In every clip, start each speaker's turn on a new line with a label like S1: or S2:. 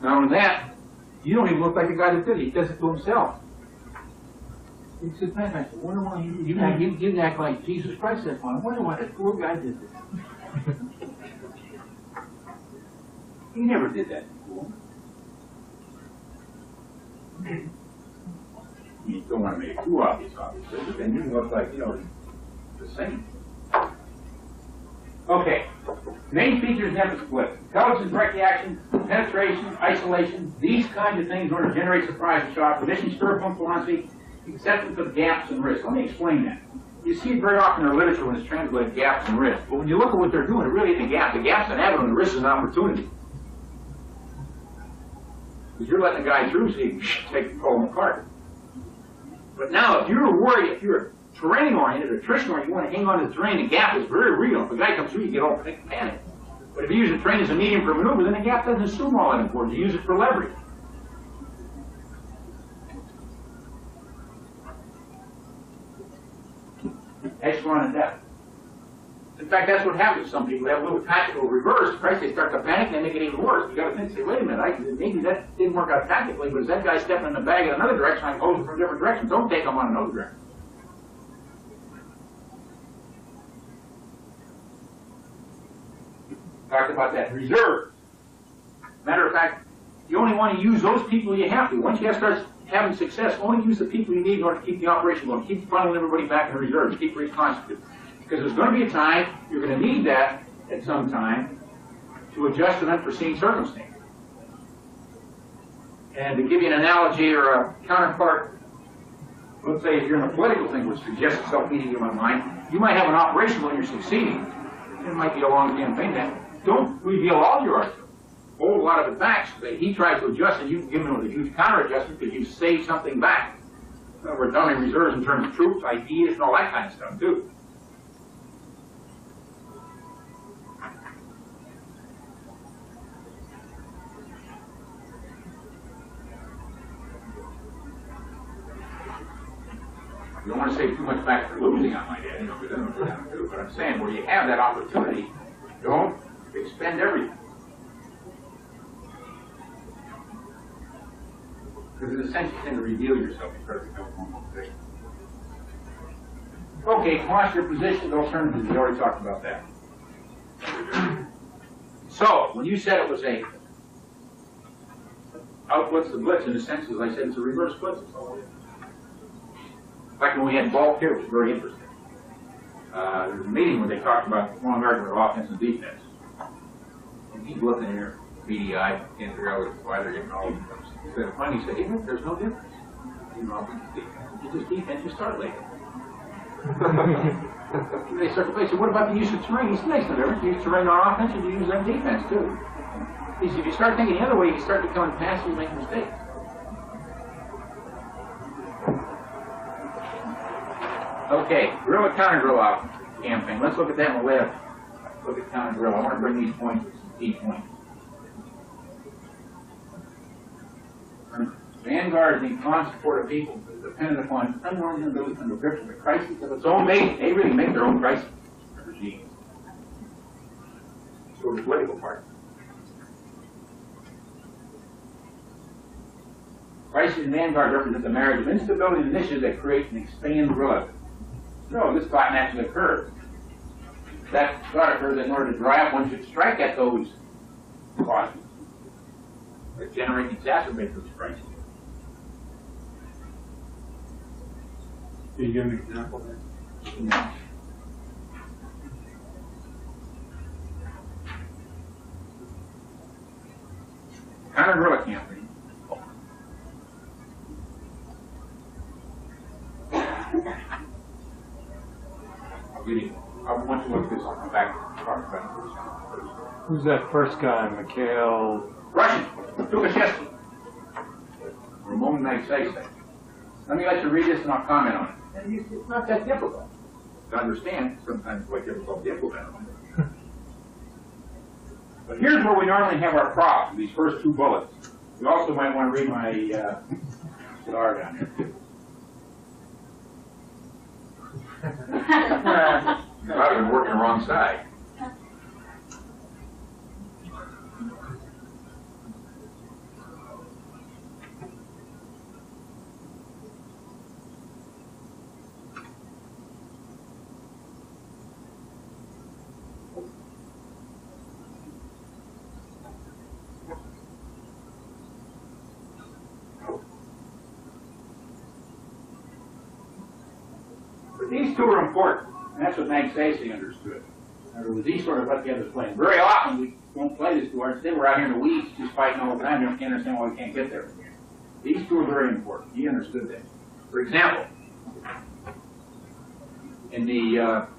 S1: Not only that, you don't even look like the guy that did it. He does it to himself. He says, man, I said, wonder why you didn't act like Jesus Christ that one. I wonder why that poor guy did this. He never did that before. You don't want to make it too obvious, obviously, but then you look like, you know, the same. Okay. Main features never split. Intelligence, direct reaction, penetration, isolation, these kinds of things in order to generate surprise and shock, condition, stir, philosophy, acceptance of gaps and risks. Let me explain that. You see it very often in the literature when it's translated gaps and risks. But when you look at what they're doing, it really isn't a gap. The gap's an avenue and the risk is an opportunity. Because you're letting the guy through so you can pull him apart. But now, if you're worried, if you're terrain-oriented or attrition-oriented, you want to hang on to the terrain, the gap is very real. If the guy comes through, you get all panic. But if you use the terrain as a medium for maneuver, then the gap doesn't assume all that importance. You use it for leverage. Echelon and depth. In fact, that's what happens to some people. They have a little tactical reverse. Christ, they start to panic and they make it even worse. You got to think, say, wait a minute, maybe that didn't work out tactically, but is that guy stepping in the bag in another direction? I can hold it from a different direction. Don't take him on another direction. Talked about that. Reserve. Matter of fact, you only want to use those people you have to. Once you start having success, only use the people you need in order to keep the operation going. Keep funneling everybody back in the reserves. Keep reconstituting. Because there's going to be a time, you're going to need that at some time to adjust to unforeseen circumstances. And to give you an analogy or a counterpart, let's say if you're in a political thing which suggests itself immediately in my mind, you might have an operation when you're succeeding. It might be a long campaign then. Don't reveal all your art. Hold a lot of it back so that he tries to adjust and you can give him with a huge counter-adjustment because you saved something back. We're done in reserves in terms of troops, ideas, and all that kind of stuff too. You don't want to save too much back for losing, I might add, because then we're down too. But I'm saying where you have that opportunity, don't expend everything. Because in a sense you tend to reveal yourself and start to become more motivated. Okay, posture, positions, alternatives, we already talked about that. So, when you said it was a outblitz the blitz, in a sense, as I said, it's a reverse blitz. Like when we had Ball here, it was very interesting. There was a meeting where they talked about long argument of offense and defense. And he's looking here, beady-eyed, can't figure out why they're getting all these things. He said, finally, he said, hey, look, there's no difference between offense and defense. You just defense, you start later. They start to play. So what about the use of terrain? He said, there's no difference. You use terrain on offense and you use it on defense, too. He said, if you start thinking the other way, you start becoming passive and make mistakes. Okay, guerrilla counter-guerrilla campaign. Let's look at that on the left. Look at counter-guerrilla. I want to bring these points to some key points. Vanguard is the con support of people dependent upon unwarranted ability to grip the crisis of its own making. They really make their own crisis regime. So the political part. Crisis and vanguard represent the marriage of instability and initiatives that create and expand growth. No, this thought naturally occurs. That thought occurs in order to drive one should strike at those causes that generate and exacerbate those crises.
S2: Can you give an example there?
S1: Yeah. Counter-guerrilla campaign. I want to look at this on the back and talk about it.
S2: Who's that first guy, Mikhail?
S1: Russian, Tukashevsky. Ramon Magsaysay. Let me let you read this and I'll comment on it. And it's not that difficult to understand. Sometimes it's quite difficult to implement it. But here's where we normally have our props, these first two bullets. You also might want to read my star down here too. I've been working the wrong side. These two are important, and that's what Mag Sacy understood. In other words, these sort of let the others play. Very often we don't play this too hard. Instead, we're out here in the weeds just fighting all the time. You can't understand why we can't get there. These two are very important. He understood that. For example, in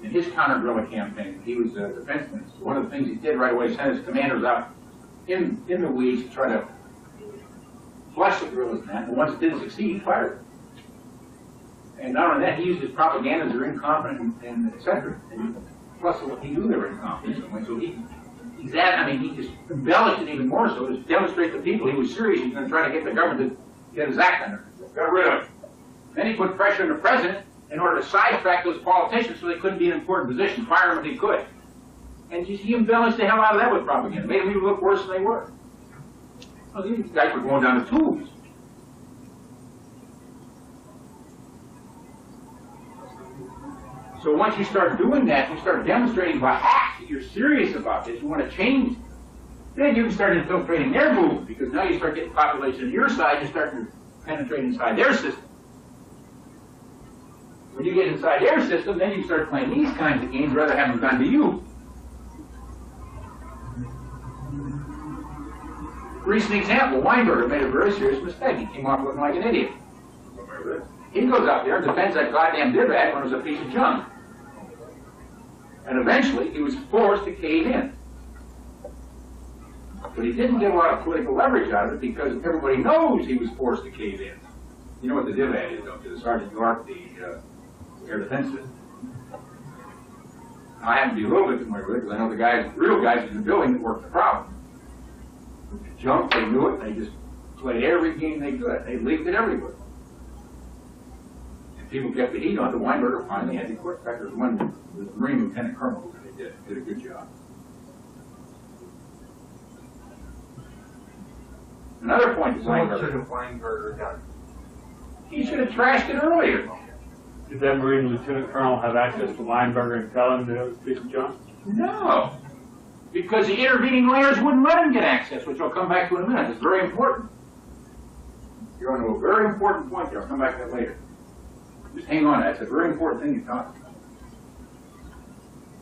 S1: his counter-guerrilla campaign, he was a defense minister. One of the things he did right away, sent his commanders out in the weeds to try to flush the guerrillas, man. And once it didn't succeed, he fired them. And not only that, he used his propagandas are incompetent and etc. And plus, he knew they were incompetent. So he just embellished it even more so to demonstrate to people he was serious. He was going to try to get the government to get his act under control. Got rid of him. Then he put pressure on the president in order to sidetrack those politicians so they couldn't be in important positions, fire them if he could. And he embellished the hell out of that with propaganda. Made them even look worse than they were. Well, these guys were going down the tubes. So once you start doing that, you start demonstrating by acts that you're serious about this, you want to change, then you can start infiltrating their movement, because now you start getting population on your side, you start to penetrate inside their system. When you get inside their system, then you start playing these kinds of games rather than having them done to you. Recent example, Weinberger made a very serious mistake. He came off looking like an idiot. He goes out there and defends that goddamn divat when it was a piece of junk. And eventually, he was forced to cave in. But he didn't get a lot of political leverage out of it because everybody knows he was forced to cave in. You know what the divat is, don't you? The Sergeant York, the air defense system. I happen to be a little bit familiar with it because I know the guys, real guys in the building that worked the problem. With the junk, they knew it. They just played every game they could. They leaked it everywhere. People kept the heat on. The Weinberger finally had to quit. In fact, there was one Marine Lieutenant Colonel who did a good job. Another point is
S2: What should have Weinberger done?
S1: He should have trashed it earlier.
S2: Did that Marine Lieutenant Colonel have access to Weinberger and tell him that it was a piece of junk?
S1: No. Because the intervening layers wouldn't let him get access, which I'll come back to in a minute. It's very important. You're on to a very important point there. I'll come back to that later. Just hang on, that's a very important thing you're talking about.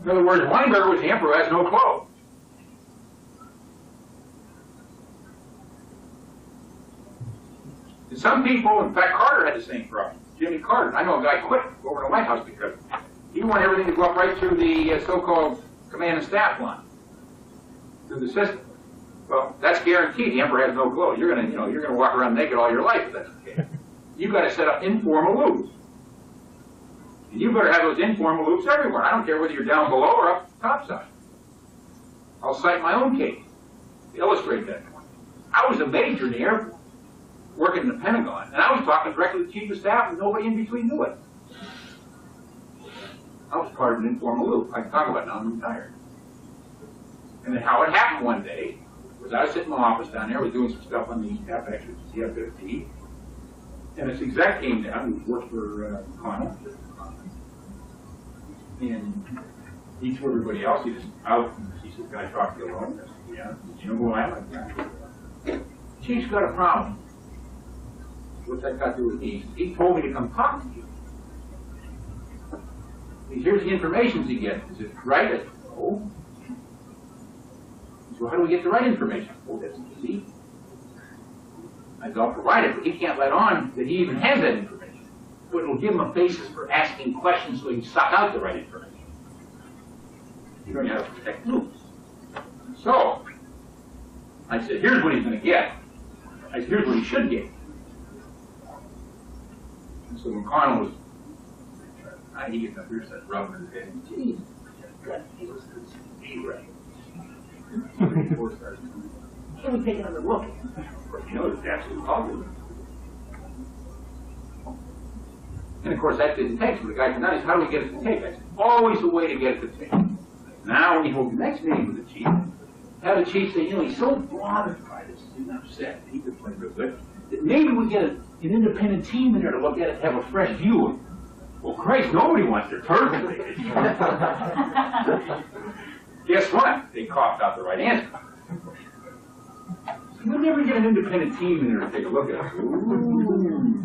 S1: In other words, Weinberger was the emperor who has no clothes. And some people, in fact, Carter had the same problem. Jimmy Carter. I know a guy quit over in the White House because he wanted everything to go up right through the so-called command and staff line, through the system. Well, that's guaranteed. The emperor has no clothes. You're gonna walk around naked all your life if that's the case. You've got to set up informal loops. And you better have those informal loops everywhere. I don't care whether you're down below or up topside. I'll cite my own case to illustrate that point. I was a major in the Air Force, working in the Pentagon, and I was talking directly to the Chief of Staff, and nobody in between knew it. I was part of an informal loop. I can talk about it now, I'm retired. And then how it happened one day was I was sitting in my office down there, I was doing some stuff on the FX, which is the F-15, and this exec came down, who worked for Connell, and he told everybody else, he just out, he said, "Can I talk to you alone?" I said, "Yeah." "You know who I am?" "Chief's got a problem." "What's that got to do with me?" "He told me to come talk to you. Here's the information he gets. Is it right?" I said, "No." "So how do we get the right information?" "Oh, that's easy. I said, I'll provide it, but he can't let on that he even has that information. But it'll give him a basis for asking questions so he can suck out the right information. You don't have to protect loops." So, I said, here's what he's going to get. I said, here's what he should get. And so when Connell was, he gets up here and starts rubbing his head. Geez, God, he was be right. Can we take another look? Of course, you know it's absolutely ugly. And of course, that didn't take. So the guy said, "Now, how do we get it to take?" I said, "Always a way to get it to take." Now, when you hold the next meeting with the chief, have the chief say, "You know, he's so bothered by this and upset that he could play real good, that maybe we get an independent team in there to look at it, have a fresh view of it." Well, Christ, nobody wants their turf invaded. Guess what? They coughed out the right answer. We'll never get an independent team in there to take a look at it. Ooh.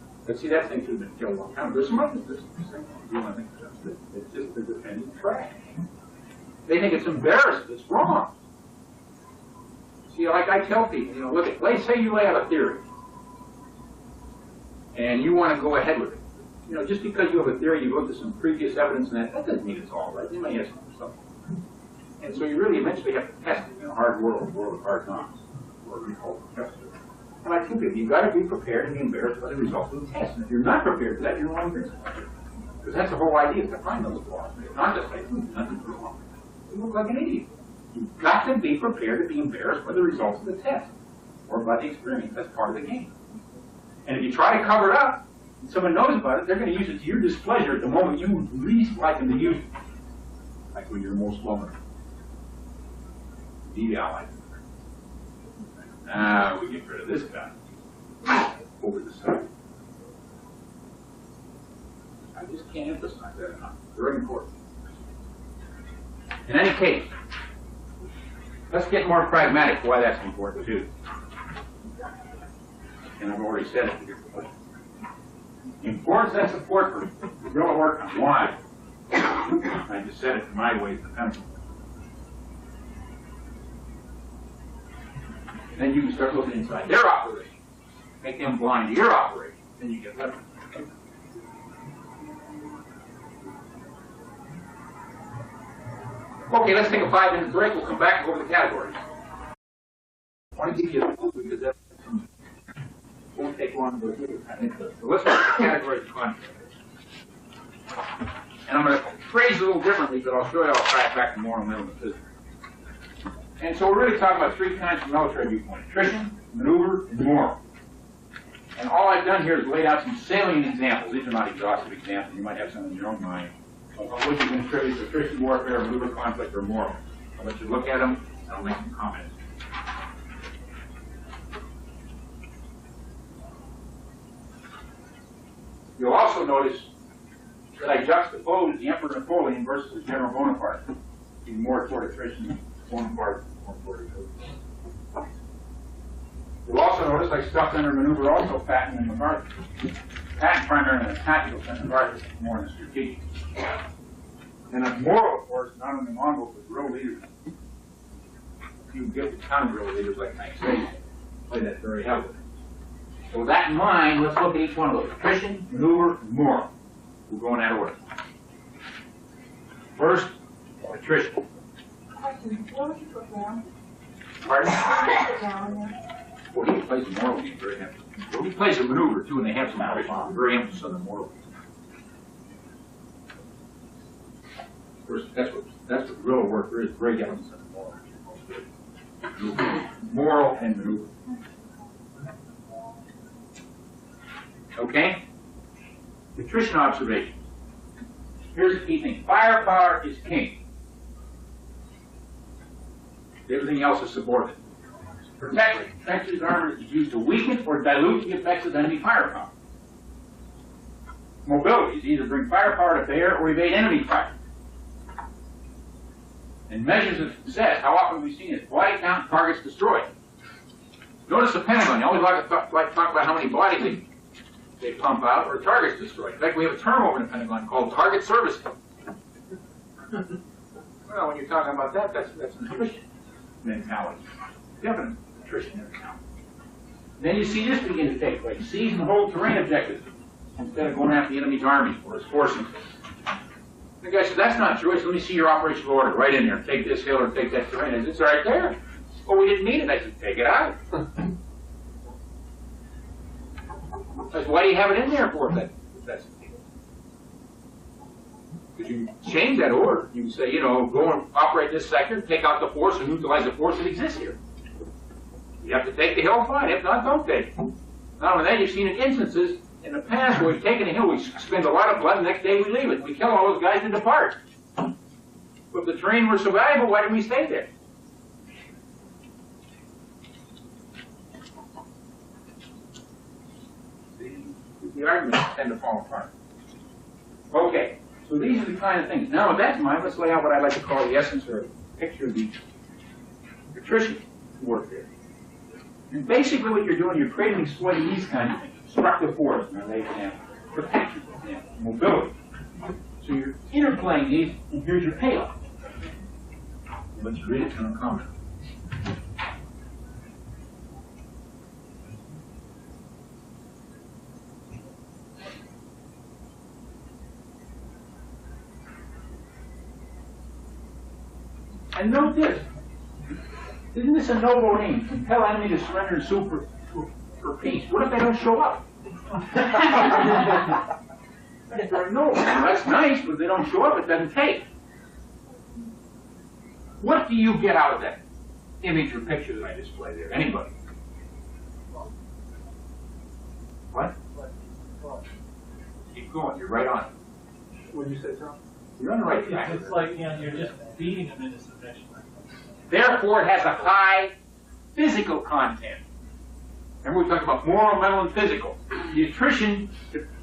S1: But see, that thing should have been killed a long time. There's some other systems. You want to think it's just the defending trash. They think it's embarrassing. It's wrong. See, like I tell people, you know, look at, let's say you lay out a theory, and you want to go ahead with it. You know, just because you have a theory, you look at some previous evidence, and that doesn't mean it's all right. You may have some stuff. And so you really eventually have to test it in a hard world of hard knocks, or we call it test. And I think you've got to be prepared to be embarrassed by the results of the test. And if you're not prepared for that, you're wrong business. Because that's the whole idea, is to find those flaws. Not just like, nothing's wrong. You look like an idiot. You've got to be prepared to be embarrassed by the results of the test, or by the experience. That's part of the game. And if you try to cover it up, and someone knows about it, they're going to use it to your displeasure at the moment you least like them to use it. Like when you're most vulnerable. The ally. Now we get rid of this guy. Over the side. I just can't emphasize that enough. Very important. In any case, let's get more pragmatic why that's important too. And I've already said it here. Importance and support for guerrilla work on why. I just said it in my way. Then you can start looking inside their operation. Make them blind to your operation. Then you get left. Okay, let's take a 5-minute break. We'll come back and go over the categories. I want to give you a clue because that won't take long to go through. So let's look at the categories of conflict. And I'm going to phrase it a little differently, but I'll show you how I'll tie it back to moral, mental, and physical. And so we're really talking about 3 kinds from military viewpoint: attrition, maneuver, and moral. And all I've done here is laid out some salient examples. These are not exhaustive examples. You might have some in your own mind. Which you can attribute to attrition, warfare, maneuver, conflict, or moral. I'll let you look at them, and I'll make some comments. You'll also notice that I juxtaposed the Emperor Napoleon versus General Bonaparte. He's more toward attrition, Bonaparte more toward attrition. You'll also notice I stuffed under maneuver also Patton and MacArthur. Patton primarily in the tactical sense, MacArthur more in the strategic. And the moral, of course, not only Mongols, but guerrilla leaders. A few gifted counter-guerrilla leaders like I say play that very heavily. So with that in mind, let's look at each one of those: attrition, maneuver, and moral. We'll go in that order. First, attrition.
S3: What would you put down?
S1: Pardon?
S3: What would you put down there?
S1: Well, he plays a moral game very heavily. Well, he plays a maneuver too, and they have some attrition. Very emphasis on the moral. Of course, that's what guerrilla work. There is great emphasis on the moral. Moral and maneuver. Okay? Attrition observations. Here's the key thing. Firepower is king. Everything else is subordinate. Protective, defensive armor is used to weaken or dilute the effects of enemy firepower. Mobility is either bring firepower to bear or evade enemy fire. And measures of success, how often have we seen it? Body count, targets destroyed. Notice the Pentagon. You always like to talk about how many bodies they pump out or targets destroyed. In fact, we have a term over in the Pentagon called target servicing. Well, when you're talking about that, that's an attrition mentality. Definite attrition mentality. Then you see this begin to take place. Seize and hold terrain objectives instead of going after the enemy's army or his forces. The guy said, that's not true. I said, let me see your operational order right in there. Take this hill or take that terrain. I said, it's right there. Well, we didn't need it. I said, take it out. I said, why do you have it in there for if that's the case? Because you change that order. You can say, you know, go and operate this sector, take out the force and neutralize the force that exists here. You have to take the hill, fine. If not, don't take it. Not only that, you've seen instances in the past where we've taken a hill, we spend a lot of blood, the next day we leave it. We kill all those guys and depart. But if the terrain were so valuable, why did we stay there? The arguments tend to fall apart. Okay, so these are the kind of things. Now with that in mind, let's lay out what I like to call the essence or picture of the attrition warfare. And basically what you're doing, you're creating and exploiting these kind of things. Destructive force, another example. Protection, example. Mobility. So you're interplaying these, and here's your payoff. Let's read it in a comment. And note this. Isn't this a noble aim? Compel enemy to surrender and sue for peace. What if they don't show up? If they're noble, that's nice, but if they don't show up, it doesn't take. What do you get out of that image or picture that I display there? Anybody? What? Keep going. You're right on.
S4: What did you say, Tom?
S1: You're on the right track.
S4: It's like, you know, you're just beating them into submission.
S1: Therefore, it has a high physical content. Remember, we talked about moral, mental, and physical. The attrition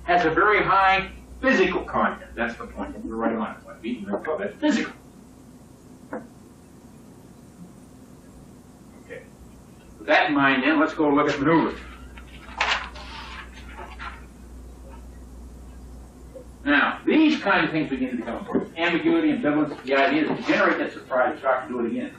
S1: has a very high physical content. That's the point. We're right on it. Like beating them, that's physical. Okay. With that in mind, then, let's go look at maneuvers. Now, these kind of things begin to become important. Ambiguity, ambivalence, the idea is to generate that surprise, you start to do it again.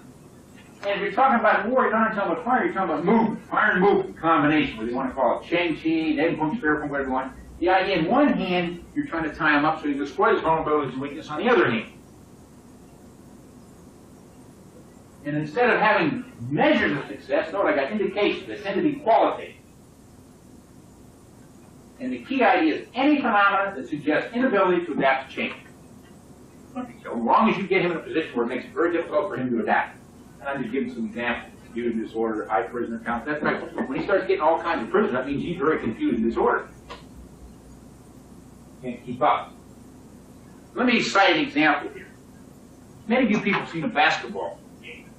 S1: And if you're talking about war, you're not talking about fire, you're talking about movement. Fire and movement combination, whether you want to call it Cheng-Chi, Neighborhood, Spear, whatever you want. The idea, in one hand, you're trying to tie them up so you can exploit his vulnerabilities and weakness on the other hand. And instead of having measures of success, note I got indications that tend to be qualitative. And the key idea is any phenomenon that suggests inability to adapt to change. So as long as you get him in a position where it makes it very difficult for him to adapt. And I'm just giving some examples. Confusion disorder, high prisoner count, that's right. When he starts getting all kinds of prisoners, that means he's very confused and disordered. Can't keep up. Let me cite an example here. Many of you people have seen a basketball game.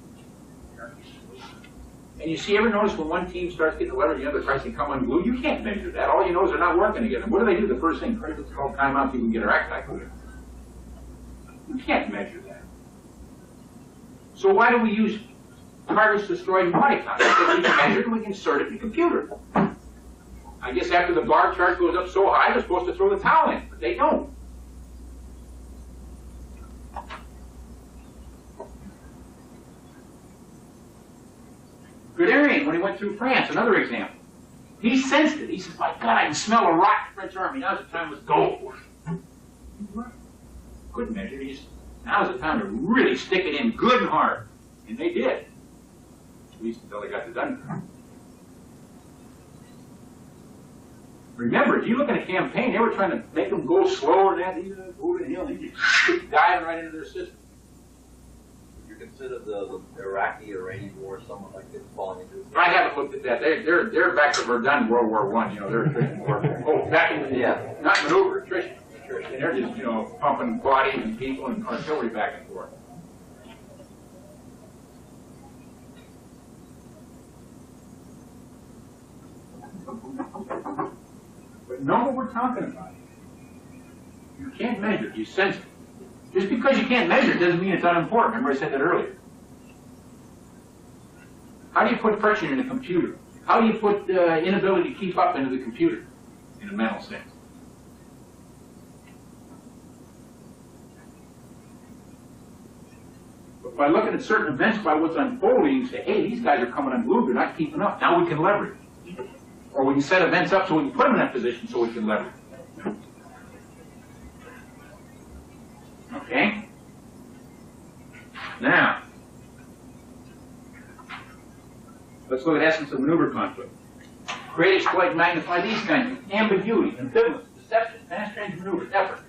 S1: And you see, ever notice when one team starts getting the leverage, the other tries to come unglued? You can't measure that. All you know is they're not working together. What do they do? The first thing, first it's called timeout, people can get our act back with it. You can't measure that. So why do we use targets destroyed in body count? Because we can measure it and we can insert it in the computer. I guess after the bar chart goes up so high, they're supposed to throw the towel in, but they don't. Guderian, when he went through France, another example. He sensed it. He said, my God, I can smell a rotten French army. Now's the time to go for it. Couldn't measure it. Now's the time to really stick it in good and hard. And they did. At least until they got to Dunkirk. Remember, if you look at a campaign, they were trying to make them go slower than that. Over the hill, and they just diving right into their system.
S5: Consider the Iraqi or Iranian war somewhat like this falling into this?
S1: I haven't looked at that. They're back to Verdun, World War I. You know, they're attrition war. Oh, back into not maneuver, attrition. And they're just, you know, pumping bodies and people and artillery back and forth. But know what we're talking about. You can't measure it. You sense it. Just because you can't measure it doesn't mean it's unimportant. Remember I said that earlier. How do you put pressure in a computer? How do you put inability to keep up into the computer in a mental sense? But by looking at certain events, by what's unfolding, you say, hey, these guys are coming unglued, they're not keeping up. Now we can leverage. Or we can set events up so we can put them in that position so we can leverage. Okay? Now, let's look at essence of maneuver conflict. Create, exploit, magnify these kinds of ambiguity, ambivalence, deception, fast range maneuver, effort.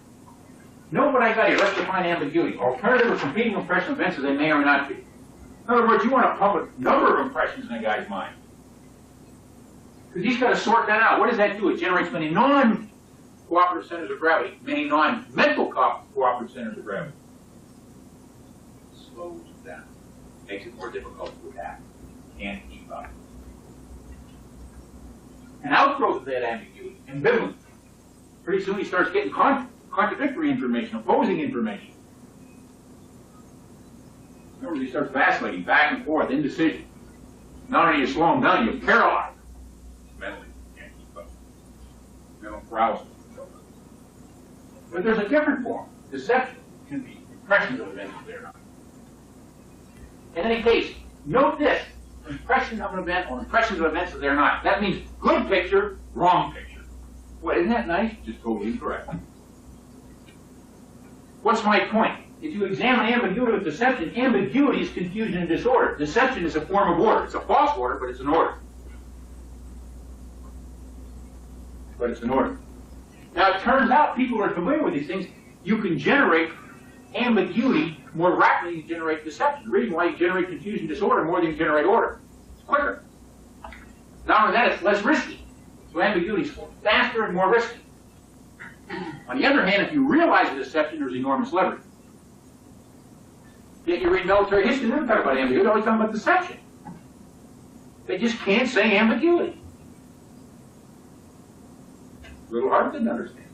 S1: Note what I got here. Let's define ambiguity. Alternative or competing impression events as they may or may not be. In other words, you want to pump a number of impressions in a guy's mind. Because he's got to sort that out. What does that do? It generates many non-cooperative centers of gravity, many non-mental cooperative centers of gravity. Slows down. Makes it more difficult to adapt. Can't keep up. An outgrowth of that ambiguity, ambivalence. Pretty soon he starts getting contradictory information, opposing information. In other words, he starts vacillating back and forth, indecision. Not only do you slow him down, you paralyze him mentally. Can't keep up. arousal. But there's a different form. Deception can be impressions of events that they're not. In any case, note this: impression of an event or impressions of events that they're not. That means good picture, wrong picture. Well, isn't that nice? Just totally incorrect. What's my point? If you examine ambiguity with deception, ambiguity is confusion and disorder. Deception is a form of order. It's a false order, but it's an order. But it's an order. Now, it turns out people who are familiar with these things, you can generate ambiguity more rapidly than you generate deception. The reason why you generate confusion and disorder more than you generate order. It's quicker. Not only that, it's less risky. So ambiguity is faster and more risky. On the other hand, if you realize the deception, there's enormous leverage. Yet you read military history, they don't talk about ambiguity, they always talk about deception. They just can't say ambiguity. A little hard to understand.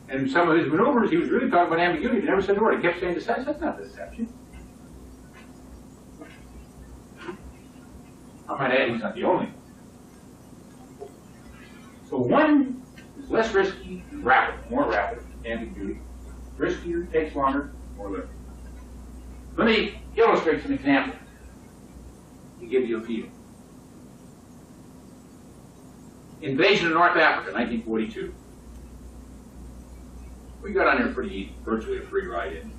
S1: And some of his maneuvers, he was really talking about ambiguity. He never said the word. He kept saying deception. That's not deception. I might add, he's not the only one. So one is less risky, rapid, more rapid, ambiguity. Riskier, takes longer, more living. Let me illustrate some examples to give you a feel. Invasion of North Africa, 1942. We got on there pretty easy, virtually a free ride in.